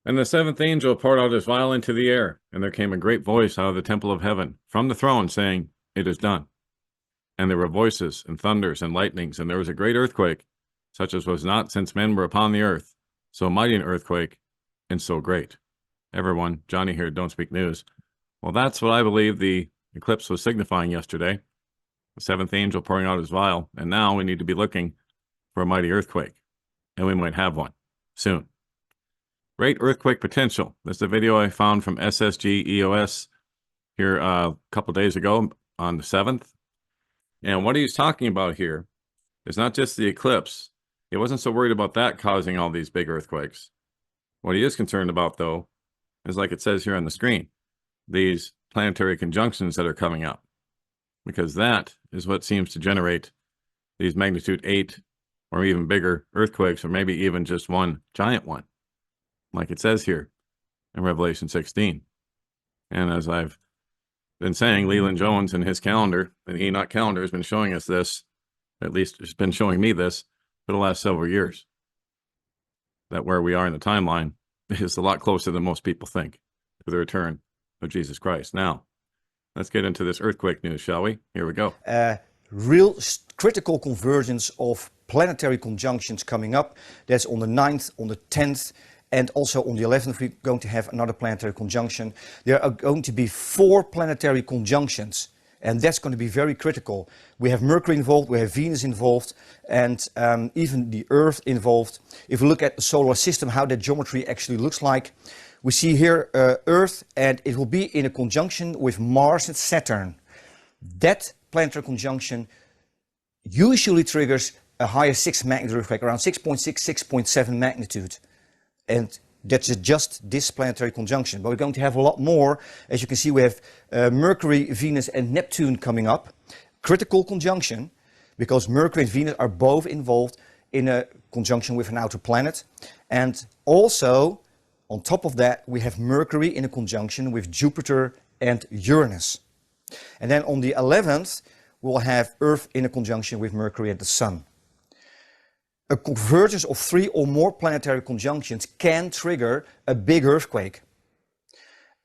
And the seventh angel poured out his vial into the air, and there came a great voice out of the temple of heaven from the throne, saying, It is done. And there were voices, and thunders, and lightnings, and there was a great earthquake, such as was not since men were upon the earth, so mighty an earthquake, and so great. Everyone, Johnny here, Don't Speak News. Well, that's what I believe the eclipse was signifying yesterday. The seventh angel pouring out his vial, and now we need to be looking for a mighty earthquake, and we might have one soon. Great earthquake potential. This is a video I found from SSG EOS here a couple days ago on the 7th. And what he's talking about here is not just the eclipse. He wasn't so worried about that causing all these big earthquakes. What he is concerned about, though, is like it says here on the screen, these planetary conjunctions that are coming up, because that is what seems to generate these magnitude 8 or even bigger earthquakes, or maybe even just one giant one, like it says here in Revelation 16. And as I've been saying, Leland Jones in his calendar, the Enoch calendar, has been showing us this, at least it's been showing me this for the last several years, that where we are in the timeline is a lot closer than most people think to the return of Jesus Christ. Now, let's get into this earthquake news, shall we? Here we go. Real critical convergence of planetary conjunctions coming up. That's on the 9th, on the 10th, and also on the 11th, we're going to have another planetary conjunction. There are going to be 4 planetary conjunctions, and that's going to be very critical. We have Mercury involved, we have Venus involved, and even the Earth involved. If we look at the solar system, how that geometry actually looks like, we see here Earth, and it will be in a conjunction with Mars and Saturn. That planetary conjunction usually triggers a higher 6 magnitude earthquake, around 6.6, 6.7 magnitude. And that's just this planetary conjunction. But we're going to have a lot more. As you can see, we have Mercury, Venus, and Neptune coming up. Critical conjunction, because Mercury and Venus are both involved in a conjunction with an outer planet. And also, on top of that, we have Mercury in a conjunction with Jupiter and Uranus. And then on the 11th, we'll have Earth in a conjunction with Mercury and the Sun. A convergence of 3 or more planetary conjunctions can trigger a big earthquake.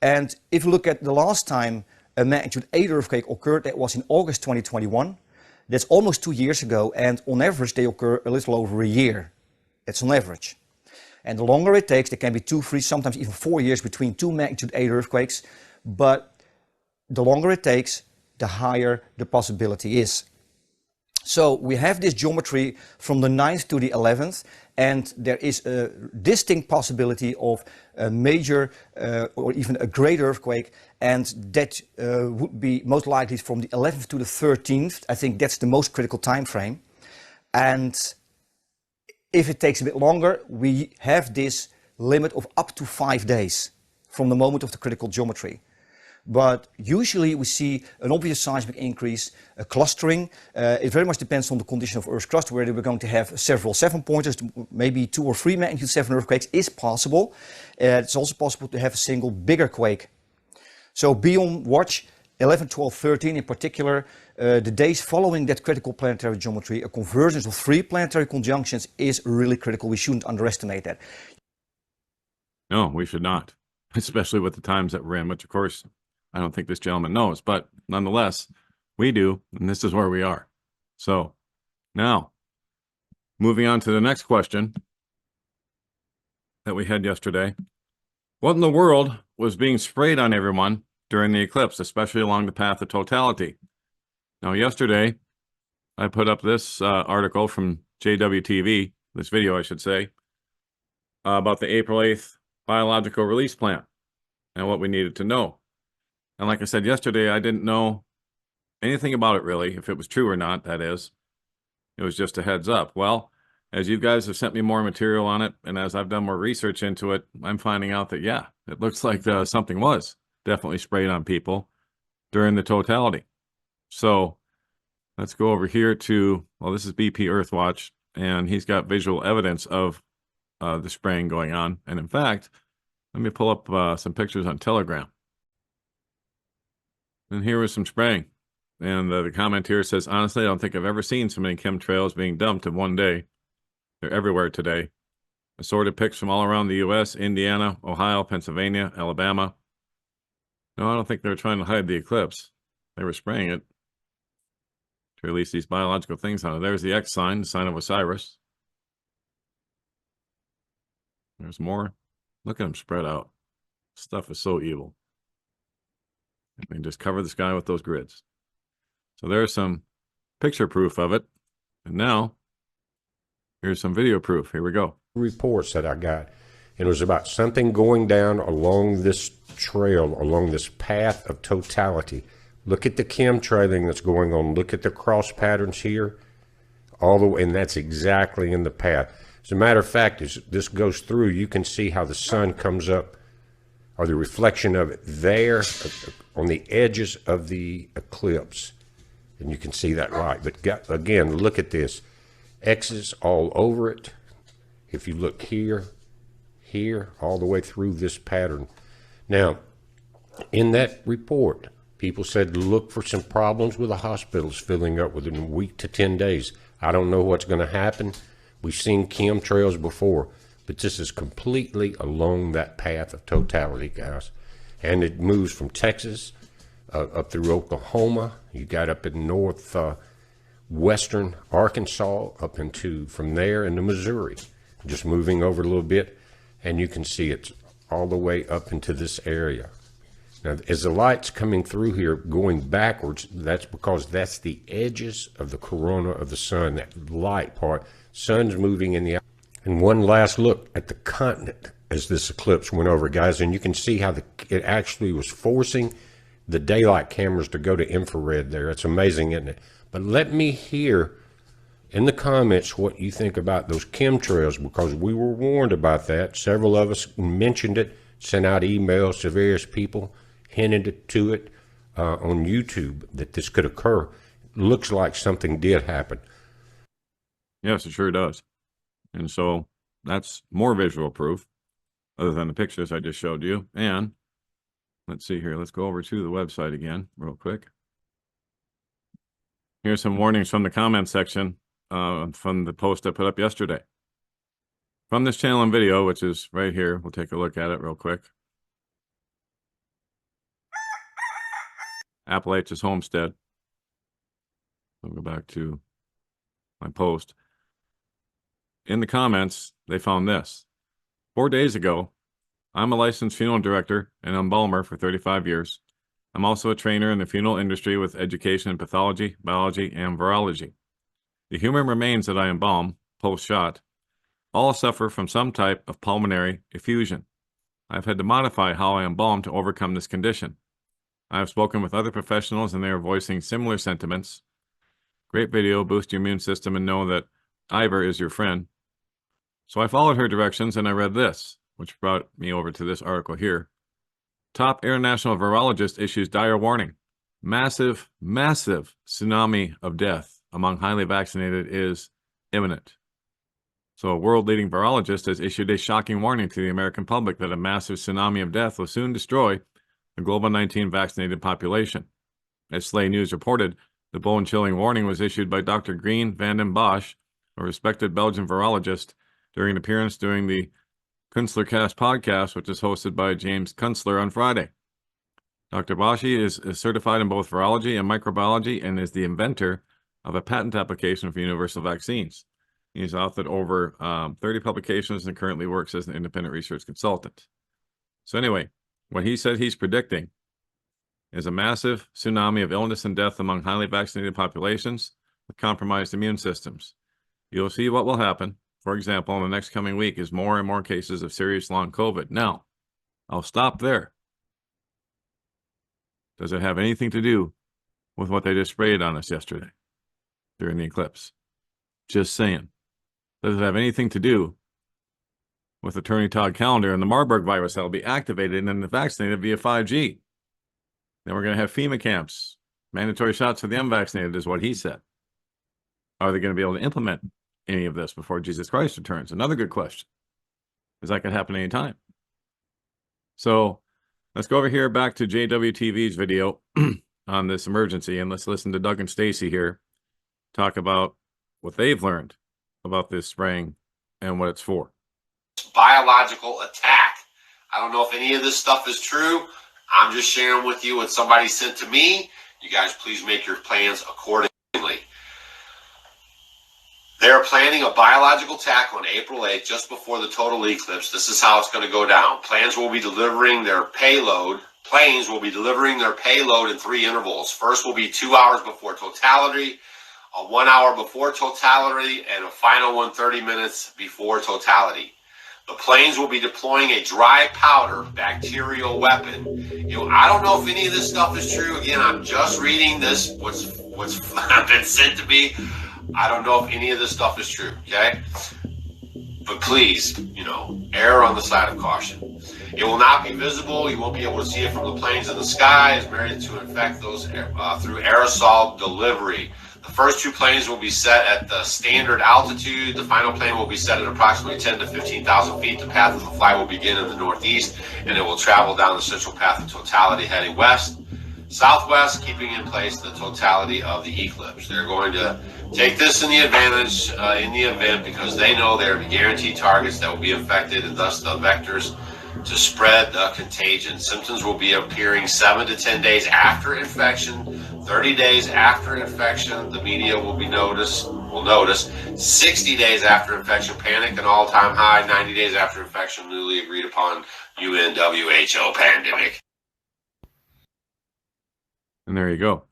And if you look at the last time a magnitude 8 earthquake occurred, that was in August 2021. That's almost 2 years ago, and on average they occur a little over a year. That's on average. And the longer it takes, there can be 2, 3, sometimes even 4 years between 2 magnitude 8 earthquakes, but the longer it takes, the higher the possibility is. So we have this geometry from the 9th to the 11th, and there is a distinct possibility of a major or even a great earthquake, and that would be most likely from the 11th to the 13th. I think that's the most critical time frame. And if it takes a bit longer, we have this limit of up to 5 days from the moment of the critical geometry. But usually we see an obvious seismic increase, a clustering. It very much depends on the condition of Earth's crust, whether we're going to have several 7-pointers, maybe 2 or 3 magnitude 7 earthquakes is possible. It's also possible to have a single bigger quake. So be on watch, 11, 12, 13 in particular. The days following that critical planetary geometry, a convergence of 3 planetary conjunctions is really critical. We shouldn't underestimate that. No, we should not, especially with the times that we're in, which of course I don't think this gentleman knows, but nonetheless, we do, and this is where we are. So now, moving on to the next question that we had yesterday. What in the world was being sprayed on everyone during the eclipse, especially along the path of totality? Now, yesterday, I put up this article from JWTV, this video, I should say, about the April 8th biological release plan and what we needed to know. And like I said yesterday, I didn't know anything about it really, if it was true or not, that is. It was just a heads up. Well, as you guys have sent me more material on it, and as I've done more research into it, I'm finding out that, yeah, it looks like something was definitely sprayed on people during the totality. So let's go over here to, well, this is BP Earthwatch, and he's got visual evidence of the spraying going on. And in fact, let me pull up some pictures on Telegram. And here was some spraying. And the comment here says, honestly, I don't think I've ever seen so many chemtrails being dumped in one day. They're everywhere today. Assorted pics from all around the U.S., Indiana, Ohio, Pennsylvania, Alabama. No, I don't think they were trying to hide the eclipse. They were spraying it to release these biological things on it. There's the X sign, the sign of Osiris. There's more. Look at them spread out. Stuff is so evil. They just cover the sky with those grids. So there's some picture proof of it. And now, here's some video proof. Here we go. Reports that I got. And it was about something going down along this trail, along this path of totality. Look at the chemtrailing that's going on. Look at the cross patterns here. All the way, and that's exactly in the path. As a matter of fact, as this goes through, you can see how the sun comes up, or the reflection of it there on the edges of the eclipse. And you can see that right. But again, look at this. X's all over it. If you look here, all the way through this pattern. Now, in that report, people said look for some problems with the hospitals filling up within a week to 10 days. I don't know what's going to happen. We've seen chemtrails before, but this is completely along that path of totality, guys. And it moves from Texas up through Oklahoma. You got up in western Arkansas, up into from there into Missouri. Just moving over a little bit, and you can see it's all the way up into this area. Now, as the light's coming through here, going backwards, that's because that's the edges of the corona of the sun, that light part. Sun's moving in the... And one last look at the continent as this eclipse went over, guys, and you can see how it actually was forcing the daylight cameras to go to infrared there. It's amazing, isn't it? But let me hear in the comments what you think about those chemtrails, because we were warned about that. Several of us mentioned it, sent out emails to various people, hinted to it on YouTube that this could occur. Looks like something did happen. Yes, it sure does. And so that's more visual proof other than the pictures I just showed you. And let's see here. Let's go over to the website again real quick. Here's some warnings from the comment section from the post I put up yesterday. From this channel and video, which is right here, we'll take a look at it real quick. Appalachia's Homestead. I'll go back to my post. In the comments, they found this. 4 days ago, I'm a licensed funeral director and embalmer for 35 years. I'm also a trainer in the funeral industry with education in pathology, biology, and virology. The human remains that I embalm, post-shot, all suffer from some type of pulmonary effusion. I've had to modify how I embalm to overcome this condition. I have spoken with other professionals and they are voicing similar sentiments. Great video, boost your immune system and know that Ivor is your friend. So I followed her directions and I read this, which brought me over to this article here. Top international virologist issues dire warning. Massive, massive tsunami of death among highly vaccinated is imminent. So a world-leading virologist has issued a shocking warning to the American public that a massive tsunami of death will soon destroy the global 19 vaccinated population. As Slay News reported, the bone-chilling warning was issued by Dr. Green van den Bosch, a respected Belgian virologist, during an appearance during the Kunstlercast podcast, which is hosted by James Kunstler on Friday. Dr. Boshi is certified in both virology and microbiology and is the inventor of a patent application for universal vaccines. He's authored over 30 publications and currently works as an independent research consultant. So anyway, what he said he's predicting is a massive tsunami of illness and death among highly vaccinated populations with compromised immune systems. You'll see what will happen. For example, in the next coming week is more and more cases of serious long COVID. Now, I'll stop there. Does it have anything to do with what they just sprayed on us yesterday during the eclipse? Just saying. Does it have anything to do with the Attorney Todd calendar and the Marburg virus that will be activated and then vaccinated via 5G? Then we're going to have FEMA camps. Mandatory shots for the unvaccinated is what he said. Are they going to be able to implement any of this before Jesus Christ returns? Another good question, because that could happen anytime. So let's go over here back to JWTV's video on this emergency, and let's listen to Doug and Stacy here talk about what they've learned about this spraying and what it's for. biological attack. I don't know if any of this stuff is true. I'm just sharing with you what somebody sent to me. You guys please make your plans accordingly. They're planning a biological attack on April 8th, just before the total eclipse. This is how it's going to go down. Planes will be delivering their payload in 3 intervals. First will be 2 hours before totality, a 1 hour before totality, and a final one 30 minutes before totality. The planes will be deploying a dry powder bacterial weapon. I don't know if any of this stuff is true. Again, I'm just reading this, what's been sent to me. I don't know if any of this stuff is true, okay? But please, err on the side of caution. It will not be visible. You won't be able to see it from the planes in the sky. It's meant to infect those through aerosol delivery. The first 2 planes will be set at the standard altitude. The final plane will be set at approximately 10 to 15,000 feet. The path of the flight will begin in the northeast, and it will travel down the central path of totality heading west, southwest, keeping in place the totality of the eclipse. They're going to take this in the advantage in the event, because they know there are guaranteed targets that will be infected, and thus the vectors to spread the contagion. Symptoms will be appearing 7 to 10 days after infection, 30 days after infection. The media will notice 60 days after infection, panic an all-time high, 90 days after infection, newly agreed upon UN WHO pandemic. And there you go.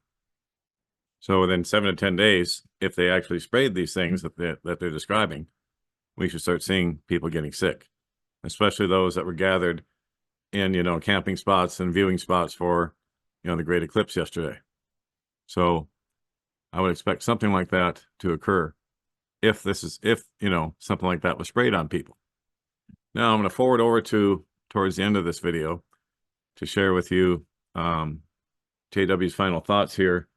So within 7 to 10 days, if they actually sprayed these things that they're describing, we should start seeing people getting sick, especially those that were gathered in, camping spots and viewing spots for, the great eclipse yesterday. So I would expect something like that to occur if something like that was sprayed on people. Now I'm going to forward over towards the end of this video to share with you JW's final thoughts here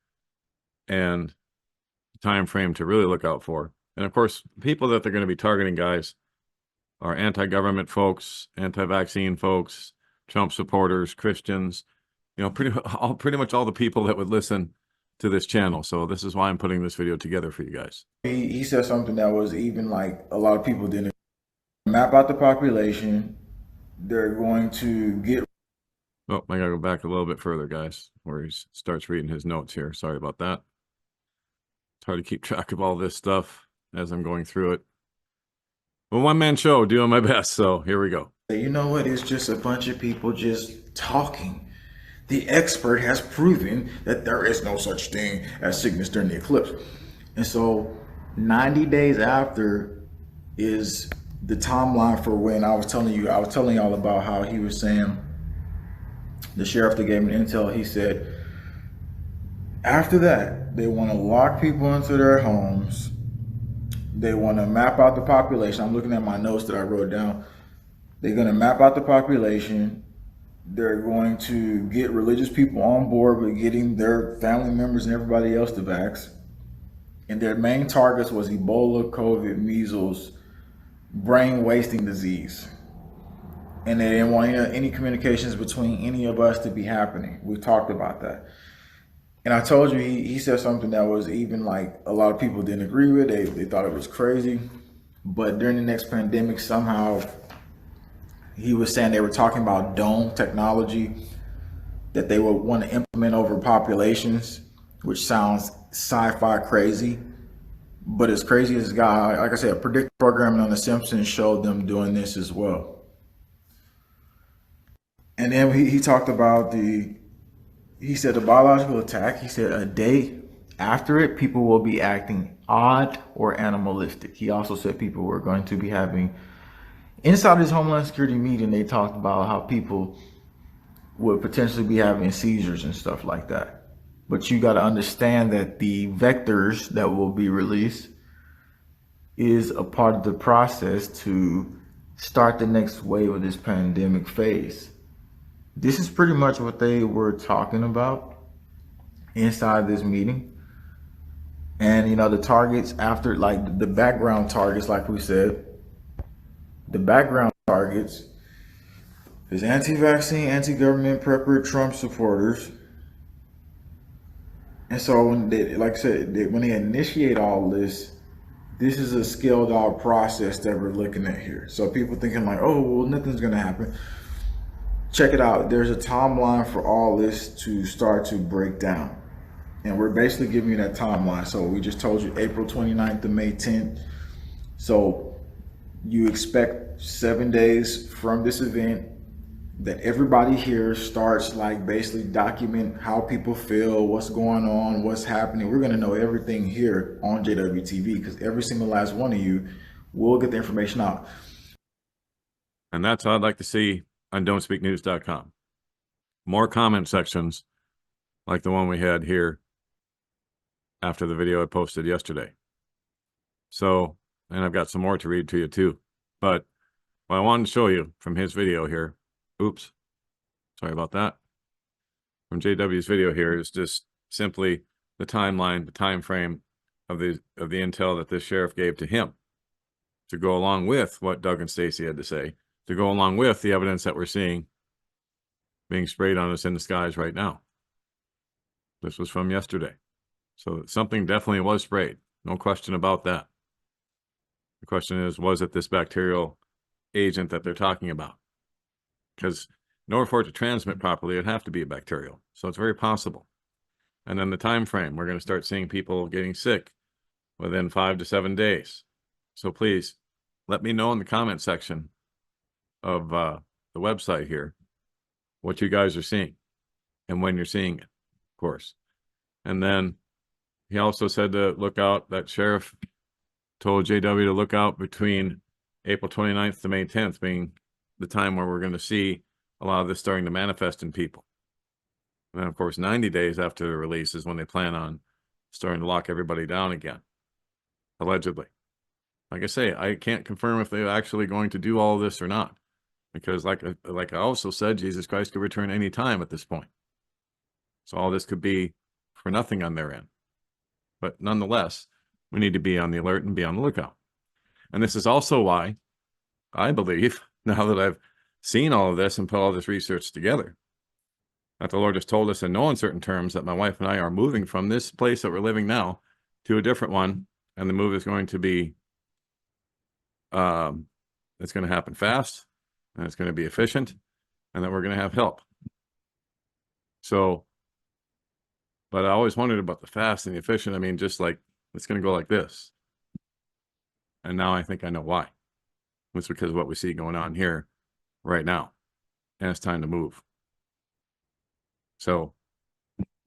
and the time frame to really look out for. And of course, people that they're going to be targeting, guys, are anti-government folks, anti-vaccine folks, Trump supporters, Christians, pretty much all the people that would listen to this channel. So this is why I'm putting this video together for you guys. He said something that was even like a lot of people didn't map out the population. They're going to get. Oh, I gotta go back a little bit further, guys, where he starts reading his notes here. Sorry about that. It's hard to keep track of all this stuff as I'm going through it. Well, one-man show, doing my best. So here we go. You know what? It's just a bunch of people just talking. The expert has proven that there is no such thing as sickness during the eclipse. And so 90 days after is the timeline for when I was telling y'all about how he was saying, the sheriff that gave me intel, he said, after that, they want to lock people into their homes. They want to map out the population. I'm looking at my notes that I wrote down. They're going to map out the population. They're going to get religious people on board with getting their family members and everybody else to vax. And their main targets was Ebola, COVID, measles, brain wasting disease. And they didn't want any communications between any of us to be happening. We talked about that. And I told you, he said something that was even like a lot of people didn't agree with. They thought it was crazy. But during the next pandemic, somehow he was saying they were talking about dome technology that they would want to implement over populations, which sounds sci-fi crazy. But as crazy as this guy, like I said, predictive programming on The Simpsons showed them doing this as well. And then he talked about he said the biological attack, he said a day after it, people will be acting odd or animalistic. He also said people were going to be having, inside his Homeland Security meeting, they talked about how people would potentially be having seizures and stuff like that. But you got to understand that the vectors that will be released is a part of the process to start the next wave of this pandemic phase. This is pretty much what they were talking about inside this meeting. And the targets after, like the background targets, like we said, the background targets is anti-vaccine, anti-government prepper, Trump supporters. And so when they, like I said, when they initiate all this, This is a scaled out process that we're looking at here. So people thinking like, oh, well, nothing's going to happen. Check it out. There's a timeline for all this to start to break down. And we're basically giving you that timeline. So we just told you April 29th to May 10th. So you expect 7 days from this event that everybody here starts like basically document how people feel, what's going on, what's happening. We're going to know everything here on JWTV because every single last one of you will get the information out. And that's how I'd like to see on don'tspeaknews.com. More comment sections like the one we had here after the video I posted yesterday. So, and I've got some more to read to you too. But what I wanted to show you from his video here, oops, sorry about that, from JW's video here is just simply the timeline, the time frame of the intel that this sheriff gave to him to go along with what Doug and Stacy had to say, to go along with the evidence that we're seeing being sprayed on us in the skies right now. This was from yesterday. So something definitely was sprayed. No question about that. The question is, was it this bacterial agent that they're talking about? Because in order for it to transmit properly, it'd have to be a bacterial. So it's very possible. And then the time frame, we're going to start seeing people getting sick within 5 to 7 days. So please let me know in the comment section of the website here what you guys are seeing and when you're seeing it, of course. And then he also said to look out, that sheriff told JW to look out between April 29th to May 10th being the time where we're going to see a lot of this starting to manifest in people. And then, of course, 90 days after the release is when they plan on starting to lock everybody down again, allegedly. Like I say, I can't confirm if they're actually going to do all of this or not, because like I also said, Jesus Christ could return any time at this point. So all this could be for nothing on their end. But nonetheless, we need to be on the alert and be on the lookout. And this is also why I believe, now that I've seen all of this and put all this research together, that the Lord has told us in no uncertain terms that my wife and I are moving from this place that we're living now to a different one. And the move is going to be, it's going to happen fast, and it's going to be efficient, and that we're going to have help. So, but I always wondered about the fast and the efficient. I mean, just like, it's going to go like this. And now I think I know why. It's because of what we see going on here right now. And it's time to move. So,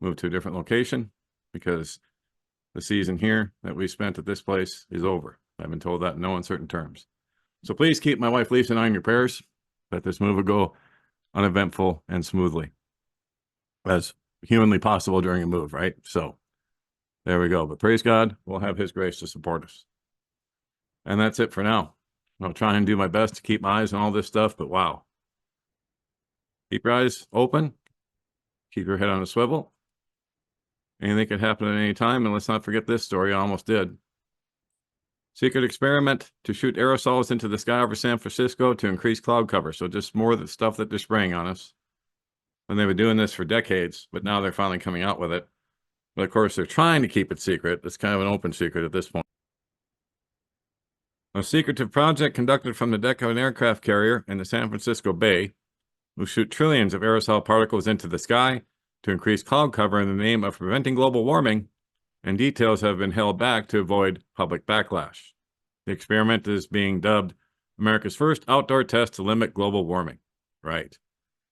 move to a different location because the season here that we spent at this place is over. I've been told that in no uncertain terms. So please keep my wife Lisa and I in your prayers that this move will go uneventful and smoothly as humanly possible during a move, right? So there we go. But praise God, we'll have his grace to support us. And that's it for now. I'll try and do my best to keep my eyes on all this stuff, but wow. Keep your eyes open. Keep your head on a swivel. Anything could happen at any time, and let's not forget this story. I almost did. Secret experiment to shoot aerosols into the sky over San Francisco to increase cloud cover. So just more of the stuff that they're spraying on us. And they've been doing this for decades, but now they're finally coming out with it. But of course, they're trying to keep it secret. It's kind of an open secret at this point. A secretive project conducted from the deck of an aircraft carrier in the San Francisco Bay will shoot trillions of aerosol particles into the sky to increase cloud cover in the name of preventing global warming, and details have been held back to avoid public backlash. The experiment is being dubbed America's first outdoor test to limit global warming. Right.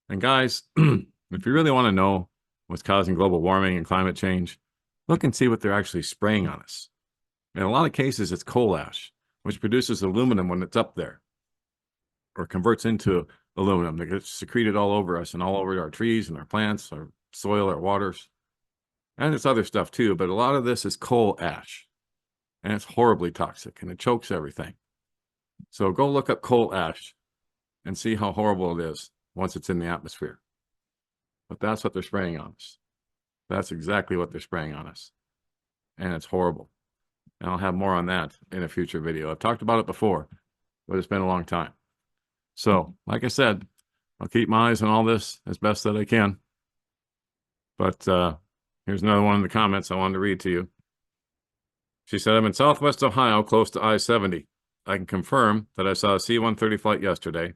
And guys, if you really want to know what's causing global warming and climate change, look and see what they're actually spraying on us. In a lot of cases, it's coal ash, which produces aluminum when it's up there, or converts into aluminum that gets secreted all over us and all over our trees and our plants, our soil, our waters. And it's other stuff too, but a lot of this is coal ash. And it's horribly toxic and it chokes everything. So go look up coal ash and see how horrible it is once it's in the atmosphere. But that's what they're spraying on us. That's exactly what they're spraying on us. And it's horrible. And I'll have more on that in a future video. I've talked about it before, but it's been a long time. So, like I said, I'll keep my eyes on all this as best that I can. But here's another one in the comments I wanted to read to you. She said, I'm in Southwest Ohio, close to I-70. I can confirm that I saw a C-130 flight yesterday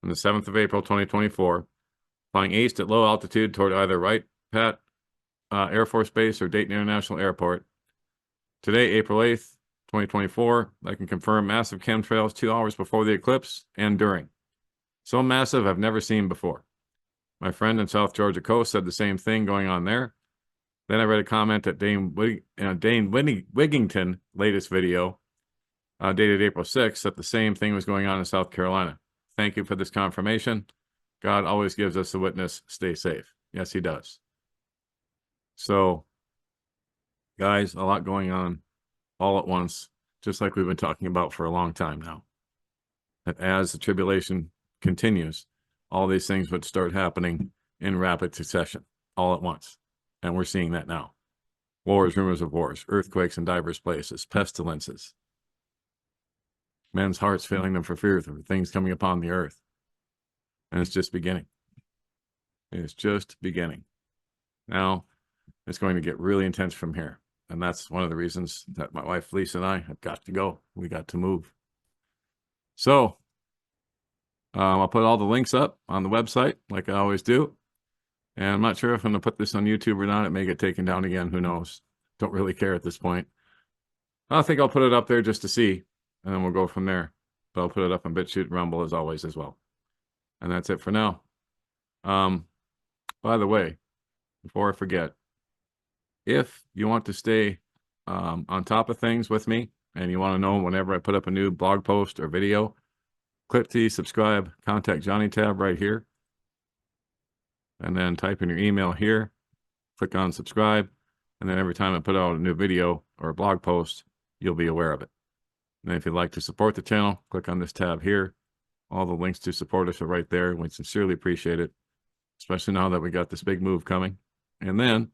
on the 7th of April, 2024, flying east at low altitude toward either Wright-Patt Air Force Base or Dayton International Airport. Today, April 8th, 2024, I can confirm massive chemtrails 2 hours before the eclipse and during. So massive I've never seen before. My friend in South Georgia Coast said the same thing going on there. Then I read a comment at Dane Wigington latest video, dated April 6th, that the same thing was going on in South Carolina. Thank you for this confirmation. God always gives us a witness. Stay safe. Yes, he does. So, guys, a lot going on all at once, just like we've been talking about for a long time now. That as the tribulation continues, all these things would start happening in rapid succession, all at once. And we're seeing that now. Wars, rumors of wars, earthquakes in diverse places, pestilences. Men's hearts failing them for fear of things coming upon the earth. And it's just beginning. It's just beginning. Now, it's going to get really intense from here. And that's one of the reasons that my wife, Lisa, and I have got to go. We got to move. So, I'll put all the links up on the website, like I always do. And I'm not sure if I'm going to put this on YouTube or not. It may get taken down again. Who knows? Don't really care at this point. I think I'll put it up there just to see, and then we'll go from there. But I'll put it up on BitChute and Rumble as always as well. And that's it for now. By the way, before I forget, if you want to stay on top of things with me, and you want to know whenever I put up a new blog post or video, click the subscribe, contact Johnny tab right here. And then type in your email here, click on subscribe, and then every time I put out a new video or a blog post, you'll be aware of it. And if you'd like to support the channel, click on this tab here. All the links to support us are right there. We sincerely appreciate it, especially now that we got this big move coming. And then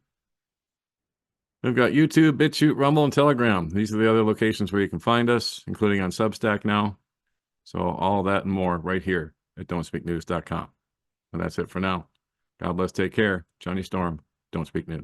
we've got YouTube, BitChute, Rumble, and Telegram. These are the other locations where you can find us, including on Substack now. So all that and more right here at don'tspeaknews.com. And that's it for now. God bless. Take care. Johnny Storm. Don't Speak News.